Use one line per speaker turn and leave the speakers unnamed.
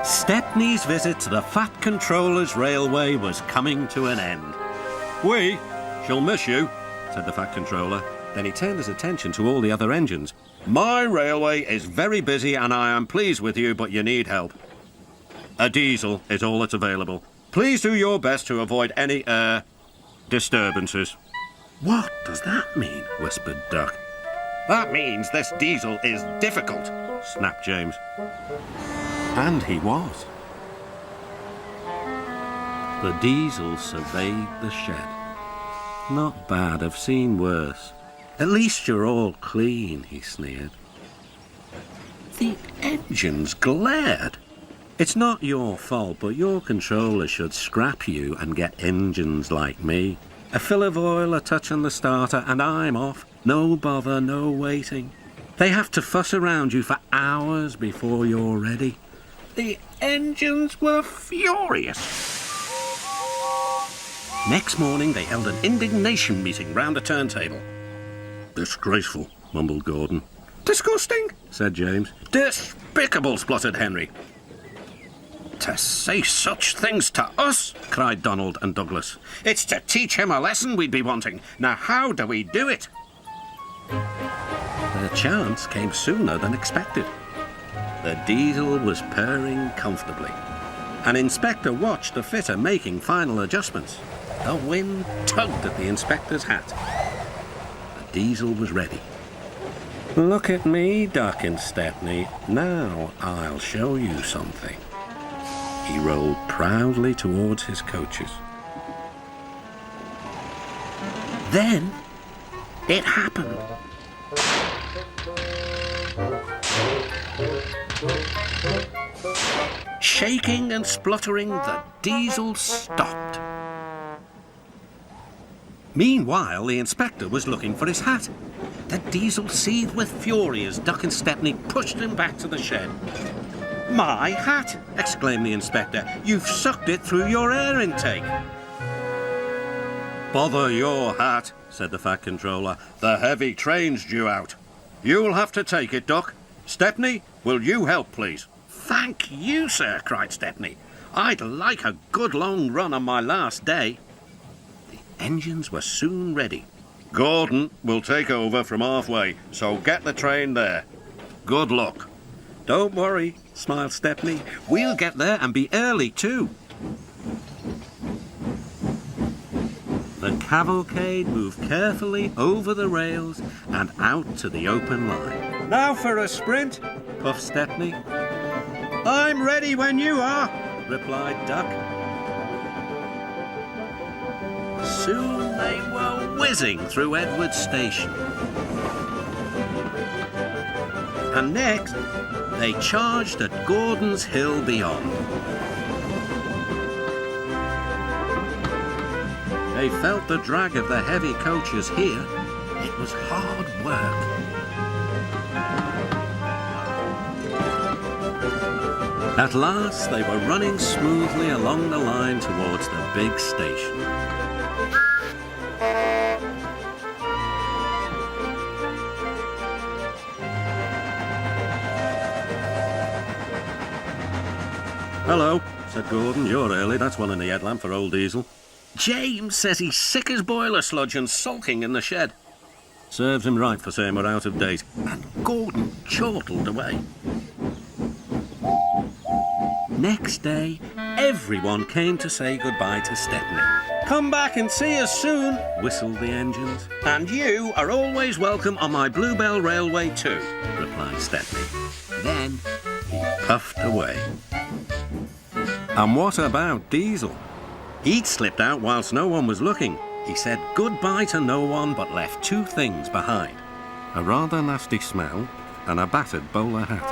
Stepney's visit to the Fat Controller's Railway was coming to an end. "We shall miss you," said the Fat Controller. Then he turned his attention to all the other engines. "My railway is very busy and I am pleased with you, but you need help. A diesel is all that's available. Please do your best to avoid any disturbances." "What does that mean?" whispered Duck. "That means this diesel is difficult," snapped James. And he was. The diesel surveyed the shed. "Not bad, I've seen worse. At least you're all clean," he sneered. The engines glared. "It's not your fault, but your controller should scrap you and get engines like me. A fill of oil, a touch on the starter, and I'm off. No bother, no waiting. They have to fuss around you for hours before you're ready." The engines were furious. Next morning, they held an indignation meeting round the turntable. "Disgraceful," mumbled Gordon. "Disgusting," said James. "Despicable," spluttered Henry. "To say such things to us," cried Donald and Douglas. "It's to teach him a lesson we'd be wanting. Now how do we do it?" The chance came sooner than expected. The diesel was purring comfortably. An inspector watched the fitter making final adjustments. The wind tugged at the inspector's hat. The diesel was ready. "Look at me, Duck and Stepney. Now I'll show you something." He rolled proudly towards his coaches. Then it happened. Shaking and spluttering, the diesel stopped. Meanwhile, the inspector was looking for his hat. The diesel seethed with fury as Duck and Stepney pushed him back to the shed. "My hat!" exclaimed the inspector. "You've sucked it through your air intake." "Bother your hat," said the Fat Controller. "The heavy train's due out. You'll have to take it, Duck. Stepney, will you help, please?" "Thank you, sir," cried Stepney. "I'd like a good long run on my last day." The engines were soon ready. "Gordon will take over from halfway, so get the train there. Good luck." "Don't worry," smiled Stepney. "We'll get there and be early too." The cavalcade moved carefully over the rails and out to the open line. "Now for a sprint," puffed Stepney. "I'm ready when you are," replied Duck. Soon they were whizzing through Edward Station. And next, they charged at Gordon's Hill beyond. They felt the drag of the heavy coaches here. It was hard work. At last, they were running smoothly along the line towards the big station. "Hello," said Gordon. "You're early. That's one in the headlamp for old Diesel." "James says he's sick as boiler sludge and sulking in the shed." "Serves him right for saying we're out of date." And Gordon chortled away. Next day, everyone came to say goodbye to Stepney. "Come back and see us soon," whistled the engines. "And you are always welcome on my Bluebell Railway too," replied Stepney. Then he puffed away. And what about Diesel? He'd slipped out whilst no one was looking. He said goodbye to no one but left two things behind: a rather nasty smell and a battered bowler hat.